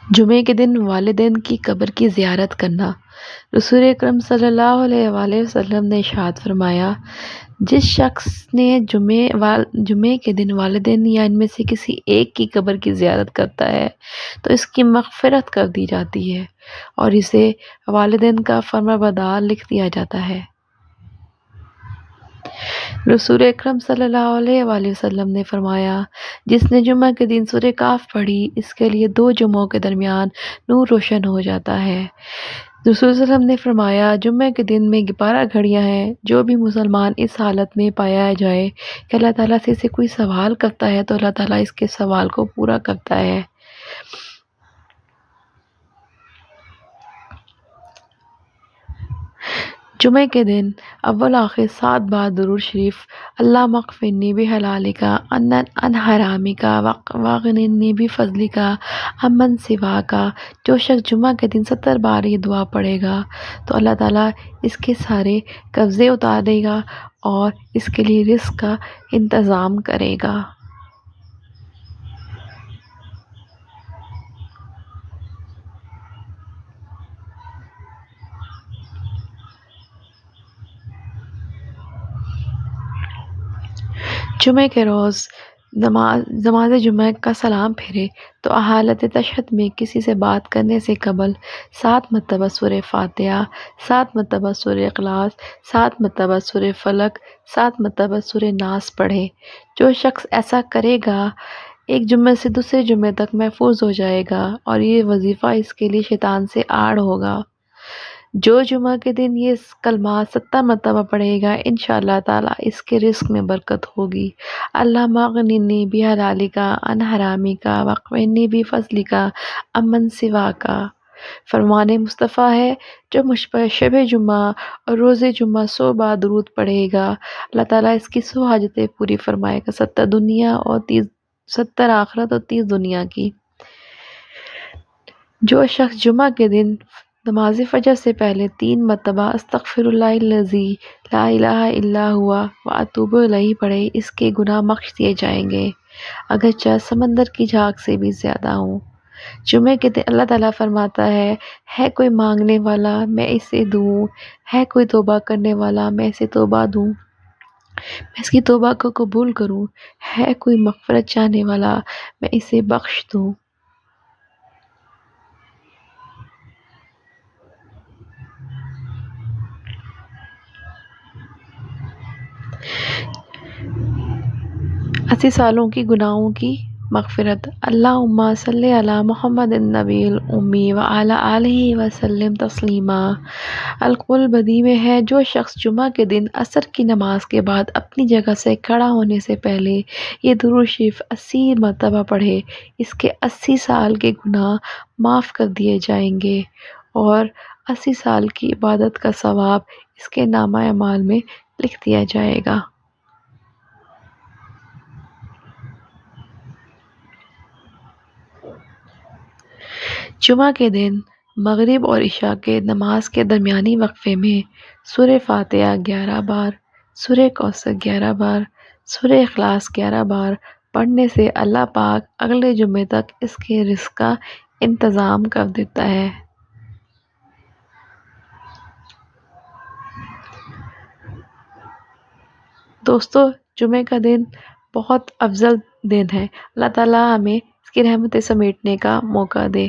جمعے کے دن والدین کی قبر کی زیارت کرنا۔ رسول اکرم صلی اللہ علیہ وآلہ وسلم نے ارشاد فرمایا، جس شخص نے جمعے کے دن والدین یا ان میں سے کسی ایک کی قبر کی زیارت کرتا ہے تو اس کی مغفرت کر دی جاتی ہے اور اسے والدین کا فرمانبردار لکھ دیا جاتا ہے۔ رسول اکرم صلی اللہ علیہ وآلہ وسلم نے فرمایا، جس نے جمعہ کے دن سورہ کہف پڑھی اس کے لیے 2 جمعوں کے درمیان نور روشن ہو جاتا ہے۔ رسول صلی اللہ علیہ وسلم نے فرمایا، جمعہ کے دن میں 12 گھڑیاں ہیں، جو بھی مسلمان اس حالت میں پایا جائے کہ اللہ تعالیٰ سے اسے کوئی سوال کرتا ہے تو اللہ تعالیٰ اس کے سوال کو پورا کرتا ہے۔ جمعے کے دن اول آخر 7 بار درود شریف، اللہم اغفرنی بحلالک عن حرامک واغننی بفضلک عمن سواک، جو شخص جمعہ کے دن 70 بار یہ دعا پڑھے گا تو اللہ تعالیٰ اس کے سارے قبضے اتار دے گا اور اس کے لیے رزق کا انتظام کرے گا۔ جمعے کے روز نماز جمعہ کا سلام پھیرے تو حالت تشہد میں کسی سے بات کرنے سے قبل 7 مرتبہ سورہ فاتحہ، 7 مرتبہ سورہ اخلاص، 7 مرتبہ سورہ فلق، 7 مرتبہ سورہ ناس پڑھے۔ جو شخص ایسا کرے گا ایک جمعے سے دوسرے جمعے تک محفوظ ہو جائے گا اور یہ وظیفہ اس کے لیے شیطان سے آڑ ہوگا۔ جو جمعہ کے دن یہ کلمات 70 مرتبہ پڑھے گا انشاءاللہ تعالیٰ اس کے رزق میں برکت ہوگی۔ اللہم اغننی بحلالک عن حرامک واغننی بفضلک عمن سواک۔ فرمان مصطفیٰ ہے، جو مجھ پر شب جمعہ اور روز جمعہ 100 بار درود پڑھے گا اللہ تعالیٰ اس کی 100 حاجتیں پوری فرمائے گا، 70 دنیا اور 70 آخرت اور 30 دنیا کی۔ جو شخص جمعہ کے دن نماز فجر سے پہلے 3 مرتبہ استغفر اللہ الذی لا الہ الا ہوا واتوب الیہ پڑھے اس کے گناہ بخش دیے جائیں گے، اگرچہ سمندر کی جھاگ سے بھی زیادہ ہوں۔ جمعے کے دن اللہ تعالیٰ فرماتا ہے کوئی مانگنے والا میں اسے دوں، ہے کوئی توبہ کرنے والا میں اسے توبہ دوں، میں اس کی توبہ کو قبول کروں، ہے کوئی مغفرت چاہنے والا میں اسے بخش دوں۔ اسی سالوں کی گناہوں کی مغفرت۔ اللہم صلی علی محمد النبی الامی وعلی آلہ وسلم تسلیما۔ القول بدی میں ہے، جو شخص جمعہ کے دن عصر کی نماز کے بعد اپنی جگہ سے کھڑا ہونے سے پہلے یہ درود شریف 80 مرتبہ پڑھے اس کے 80 سال کے گناہ معاف کر دیے جائیں گے اور 80 سال کی عبادت کا ثواب اس کے نامہ اعمال میں لکھ دیا جائے گا۔ جمعہ کے دن مغرب اور عشاء کے نماز کے درمیانی وقفے میں سورہ فاتحہ 11 بار، سورہ کوثر 11 بار، سورہ اخلاص 11 بار پڑھنے سے اللہ پاک اگلے جمعے تک اس کے رزق کا انتظام کر دیتا ہے۔ دوستو، جمعے کا دن بہت افضل دن ہے، اللہ تعالیٰ ہمیں اس کی رحمتیں سمیٹنے کا موقع دے۔